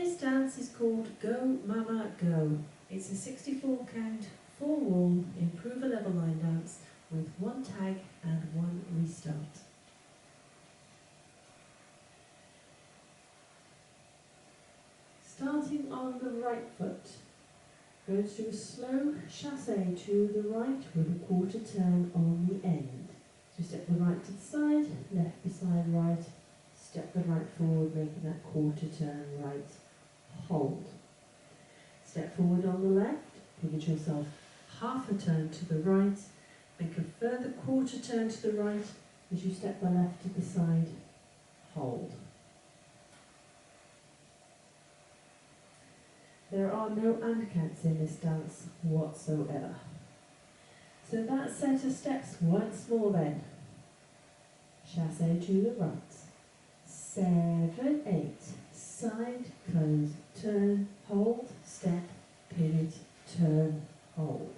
This dance is called Go Mama Go. It's a 64 count, 4 wall, improve a level line dance with 1 tag and 1 restart. Starting on the right foot, go to a slow chassé to the right with a quarter turn on the end. So step the right to the side, left beside right, step the right forward, making that quarter turn right, hold. Step forward on the left, pivot yourself half a turn to the right, make a further quarter turn to the right as you step the left to the side, hold. There are no undercounts in this dance whatsoever. So that set of steps once more then. Chassé to the right. 7, 8. Side, close, turn, hold, step, pivot, turn, hold.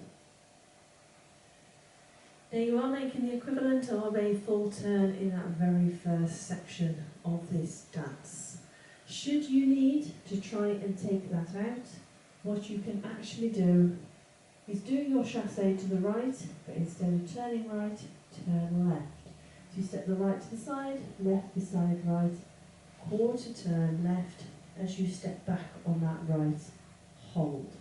Now you are making the equivalent of a full turn in that very first section of this dance. Should you need to try and take that out, what you can actually do is do your chassé to the right, but instead of turning right, turn left. So you step the right to the side, left beside right, quarter turn left as you step back on that right, hold.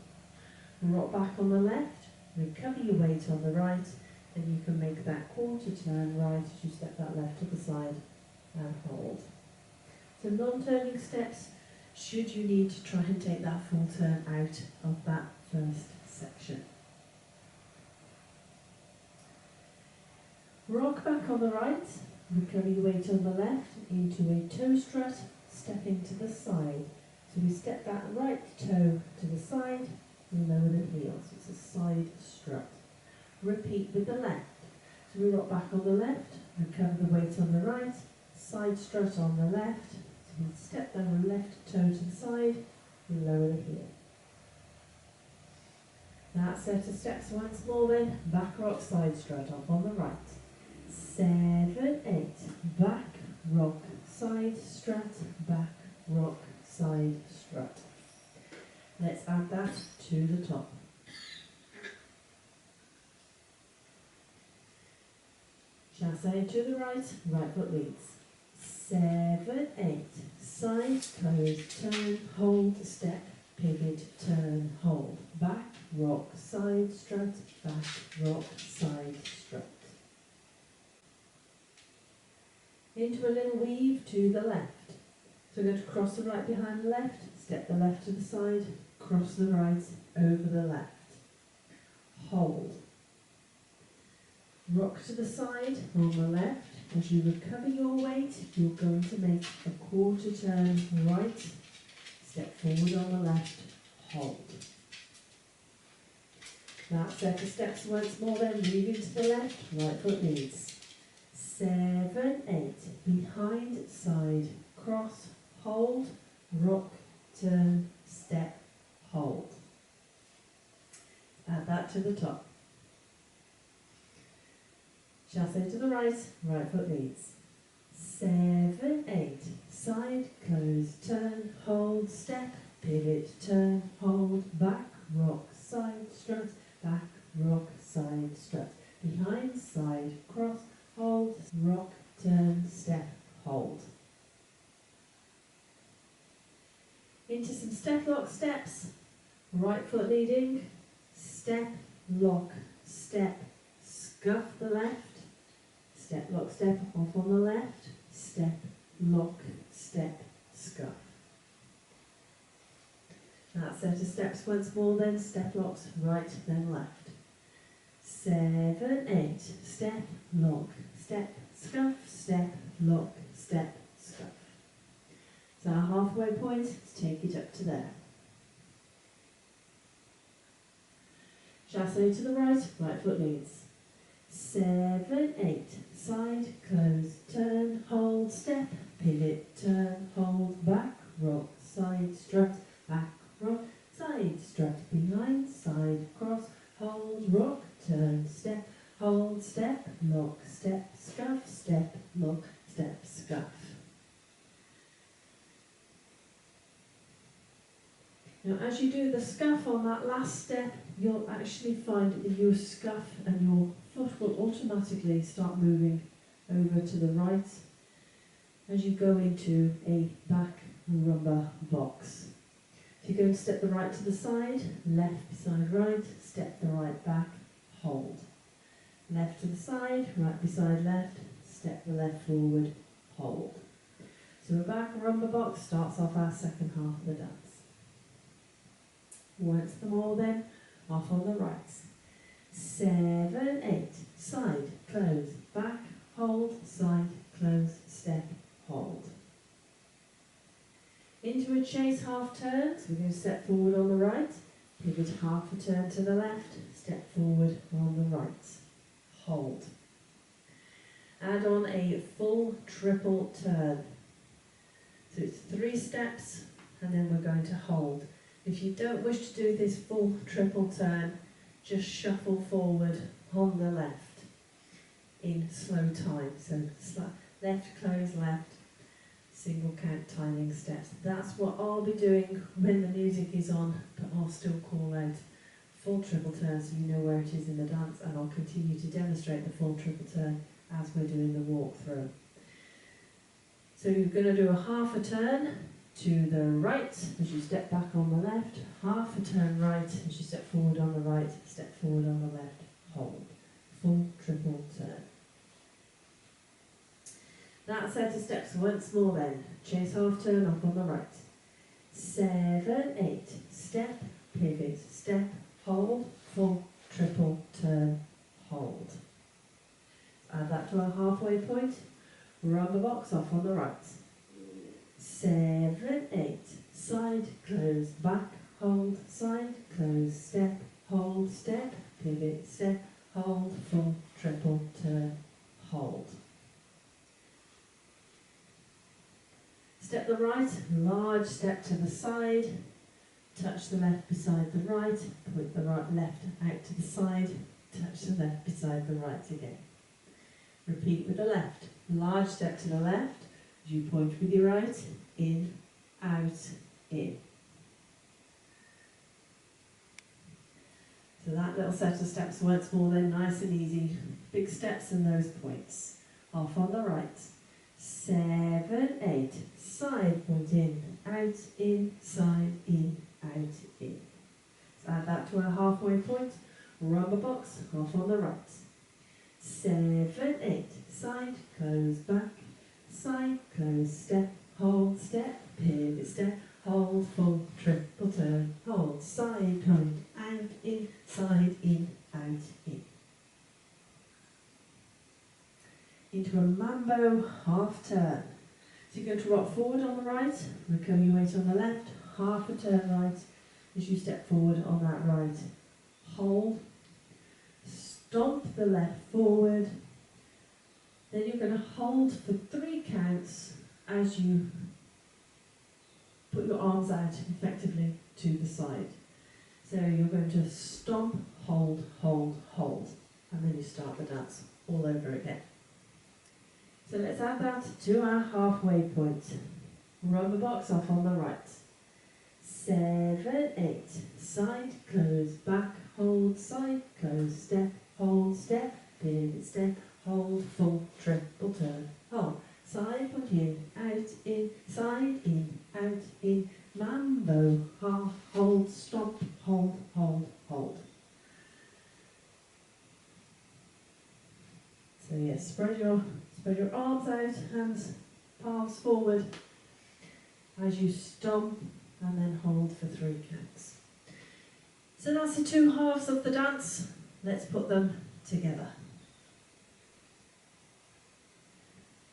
Rock back on the left, recover your weight on the right, and you can make that quarter turn right as you step that left to the side and hold. So non-turning steps should you need to try and take that full turn out of that first section. Rock back on the right, recover your weight on the left into a toe strut, stepping to the side. So we step that right toe to the side, lower the heel, so it's a side strut. Repeat with the left. So we rock back on the left, recover the weight on the right, side strut on the left, so we step down the left toe to the side, lower the heel. That set of steps once more then, back rock, side strut up on the right. 7, 8, back, rock, side strut, back, rock, side strut. Let's add that to the top. Chassé to the right, right foot leads. 7, 8, side, close, turn, hold, step, pivot, turn, hold. Back, rock, side strut, back, rock, side strut. Into a little weave to the left. So we're going to cross the right behind the left, step the left to the side, cross the right, over the left. Hold. Rock to the side on the left. As you recover your weight, you're going to make a quarter turn right, step forward on the left, hold. That set of steps once more then, moving to the left, right foot leads. 7, 8, behind, side, cross, hold, rock, turn, step, hold. Add that to the top. Chassé to the right, right foot leads. 7, 8, side, close, turn, hold, step, pivot, turn, hold, back, rock, side, strut, back, rock, side, strut. Behind, side, cross, hold, rock, turn, step, hold. Into some step lock steps. Right foot leading, step, lock, step, scuff the left, step, lock, step, off on the left, step, lock, step, scuff. That set of steps once more then, step locks, right, then left. 7, 8, step, lock, step, scuff, step, lock, step, scuff. So our halfway point, let's take it up to there. Chassé to the right, right foot leads. 7, 8, side, close, turn, hold, step, pivot, turn, hold, back, rock, side, strut, back, rock, side, strut, behind, side, cross, hold, rock, turn, step, hold, step, lock, step, scuff, step, lock, step, scuff. Now as you do the scuff on that last step, you'll actually find that your scuff and your foot will automatically start moving over to the right as you go into a back rumba box. So you're going to step the right to the side, left beside right, step the right back, hold. Left to the side, right beside left, step the left forward, hold. So a back rumba box starts off our second half of the dance. Once them all then, off on the right. 7, 8, side, close, back, hold, side, close, step, hold. Into a chase half turn, so we're going to step forward on the right, pivot half a turn to the left, step forward on the right, hold. Add on a full triple turn. So it's 3 steps and then we're going to hold. If you don't wish to do this full triple turn, just shuffle forward on the left in slow time. So left, close, left, single count timing steps. That's what I'll be doing when the music is on, but I'll still call out full triple turn so you know where it is in the dance, and I'll continue to demonstrate the full triple turn as we're doing the walkthrough. So you're going to do a half a turn to the right as you step back on the left, half a turn right as you step forward on the right, step forward on the left, hold. Full triple turn. That set of steps once more then. Chase half turn up on the right. 7, 8, step, pivot, step, hold, full triple turn, hold. Add that to our halfway point. Rumba box off on the right. 7, 8, side, close, back, hold, side, close, step, hold, step, pivot, step, hold, full triple turn, hold. Step the right, large step to the side, touch the left beside the right, point the right left out to the side, touch the left beside the right again. Repeat with the left, large step to the left, as you point with your right, in, out, in. So that little set of steps once more then, nice and easy, big steps and those points. Off on the right. 7, 8, side, point in, out, in, side, in, out, in. So add that to our halfway point, rumba box, off on the right. 7, 8, side, close, back, side, close, step, hold, step, pivot, step, hold, full, triple turn, hold, side, point, out, in, out, in. Into a Mambo half turn. So you're going to rock forward on the right, recover your weight on the left, half a turn right as you step forward on that right. Hold, stomp the left forward, then you're going to hold for 3 counts as you put your arms out effectively to the side. So you're going to stomp, hold, hold, hold, and then you start the dance all over again. So let's add that to our halfway point. Rumba box off on the right. 7, 8, side, close, back, hold, side, close, step, hold, step, pivot, step, hold, full, triple turn, hold. Side, point in, side, out, in, Mambo, half, hold, stop, hold, hold, hold. So yes, spread your arms out, hands, palms forward as you stomp and then hold for 3 counts. So that's the 2 halves of the dance. Let's put them together.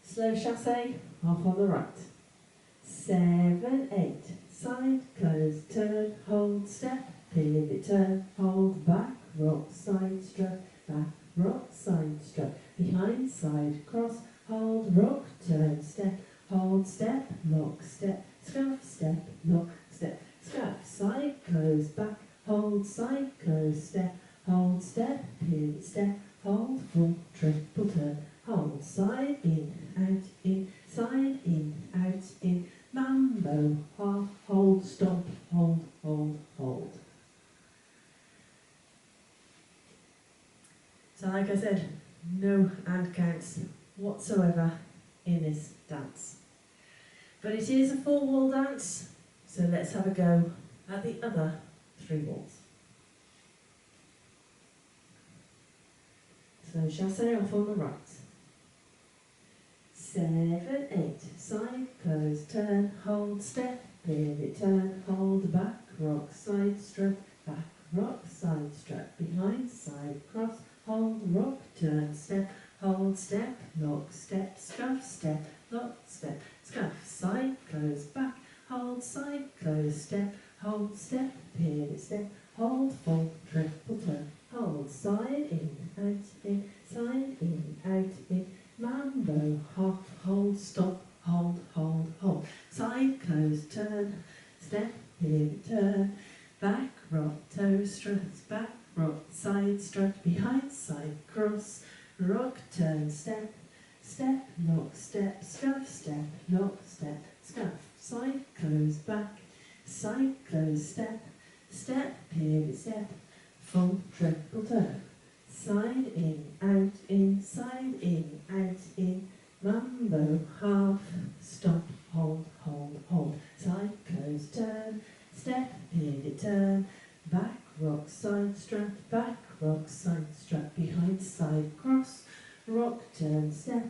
Slow chassé, off on the right. 7, 8, side, close, turn, hold, step, pivot, turn, hold, back, rock, side, strut, back, rock, side, strut, behind, side, cross, hold, rock, turn, step, hold, step, lock, step, scuff, step, lock, step, scuff, side, close, back, hold, side, close, step, hold, step, pivot, step, hold, full, triple turn, hold, side, in, side, out, in, Mambo, half, hold, stomp, hold, hold, I said, no and counts whatsoever in this dance. But it is a 4-wall dance, so let's have a go at the other 3 walls. So chasse off on the right. 7, 8, side, close, turn, hold, step, pivot, turn, hold, back, rock, side, strut, back, rock, side, strut, behind, side, cross, hold, rock, turn, step, hold, step, lock, step, scuff, step, lock, step, scuff, side, close, back, hold, side, close, step, hold, step, pivot, step, hold, full, triple turn, hold, side, in, side, in, out, in, Mambo, hop, hold, stop, hold, hold, hold, side, close, turn, step, pivot, turn, back, rock, toe, strut, back, rock, side, strut, behind, side, cross, rock, turn, step, step, lock, step, scuff, step, lock, step, scuff, side, close, back, side, close, step, step, pivot, step, full, triple turn, side, in, side, in, Mambo, half, stop, hold, hold, hold, side, close, turn, step, pivot, turn, back, rock, side, strut, back, rock, side, strut, behind, side, cross, rock, turn, step,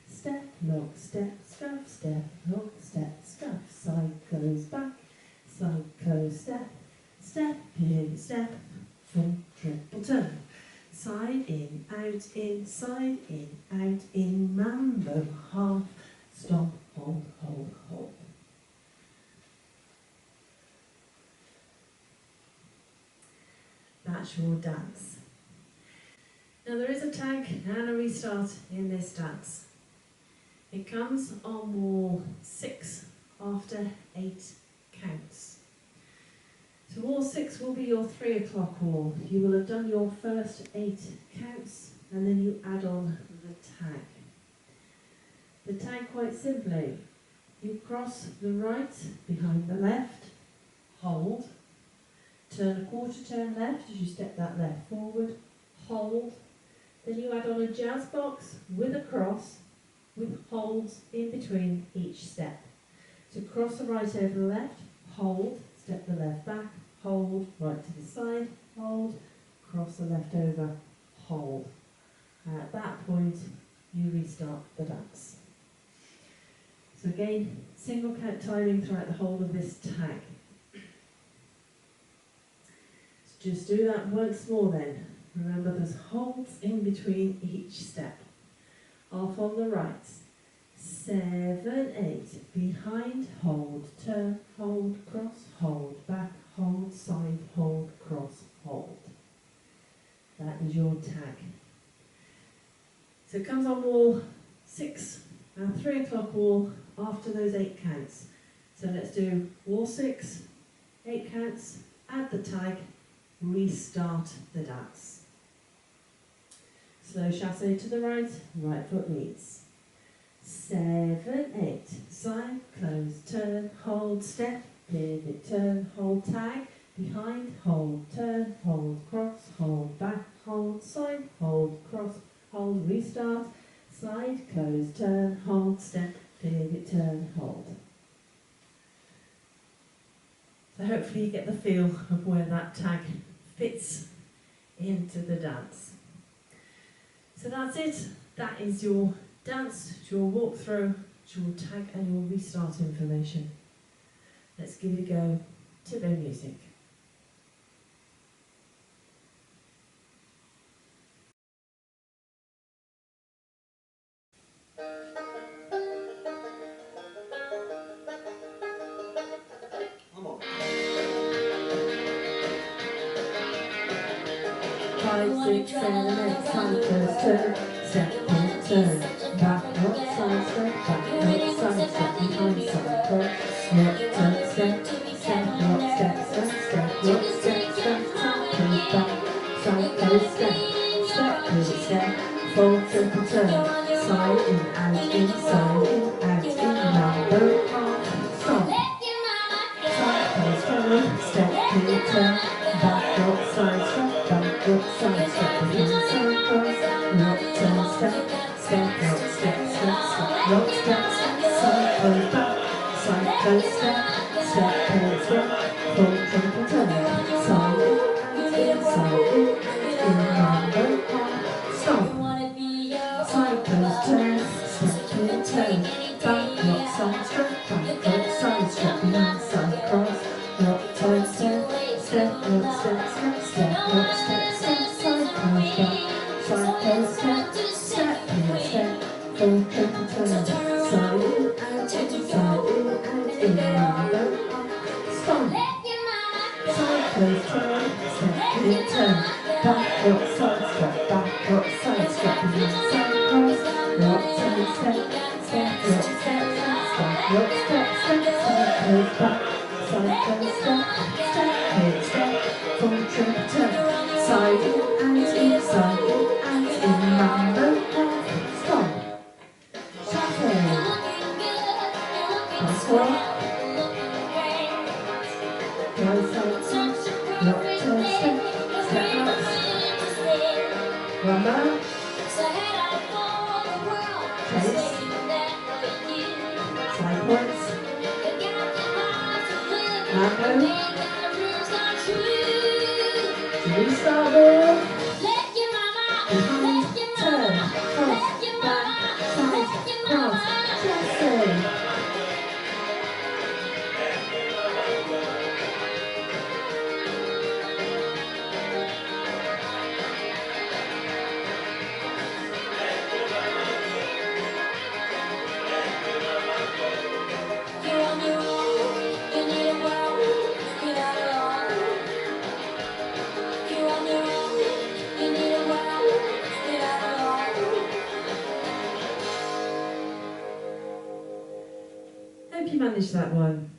step, lock, step, scuff, step, lock, step, scuff, side, close, back, side, close, step, step, pivot, step, full, triple turn, side, in, side, in, out, in, Mambo, half, stop, hold, hold, hold. That's your dance. Now there is a tag and a restart in this dance. It comes on wall 6 after 8 counts. So wall 6 will be your 3 o'clock wall. You will have done your first 8 counts and then you add on the tag. The tag, quite simply, you cross the right behind the left, hold, turn a quarter turn left as you step that left forward, hold, then you add on a jazz box with a cross with holds in between each step. So cross the right over the left, hold, step the left back, hold, right to the side, hold, cross the left over, hold. And at that point, you restart the dance. So again, single count timing throughout the whole of this tag. So just do that once more then. Remember there's holds in between each step. Off on the right. 7, 8, behind, hold, turn, hold, cross, hold, back, hold, side, hold, cross, hold. That is your tag. So it comes on wall 6, our 3 o'clock wall after those 8 counts. So let's do wall 6, 8 counts, add the tag, restart the dance. Slow chasse to the right, right foot leads. 7, 8, side, close, turn, hold, step, pivot, turn, hold, tag, behind, hold, turn, hold, cross, hold, back, hold, side, hold, cross, hold, restart, side, close, turn, hold, step, pivot, turn, hold. So hopefully you get the feel of where that tag fits into the dance. So that's it. That is your dance, your walkthrough, your tag and your restart information. Let's give it a go to the music. Come on. 5, 6, 7, 8, side, first turn, step, and turn, back, rock, side, step, back, rock, side, step, behind, side, cross, rock, turn, step, step, rock, step, step, step, rock, step, step, step, close, back, side, close, step, step, pivot, step, full, triple turn, side, in, Mambo, half, stop, side, close, turn, step, pivot, turn, back, rock, side, step, back, rock, side, step, behind, side, cross, pose back, side pose step, step pose back, full triple turn, side in, Mambo, stop, side pose turn, step in, turn, back rock side strap, back rock side strap, behind side cross, rock turn step, step rock step step, step rock step step, side pose back, side pose step, step in step, full triple turn, side in, Mambo, stomp, side pose turn, step in turn, back rock side strap, back rock side strap, behind side cross, rock turn step, step rock step step, rock step step, side pose back, side pose step, step in step, full triple turn, side in, Mambo, stomp, shuffle, back rock, right side touch, rock turn step, step rocks, rumba, chase, side points, Mambo, Julie starboard, behind, turn, cross, back, side, cross, chasse. Hope you managed that one.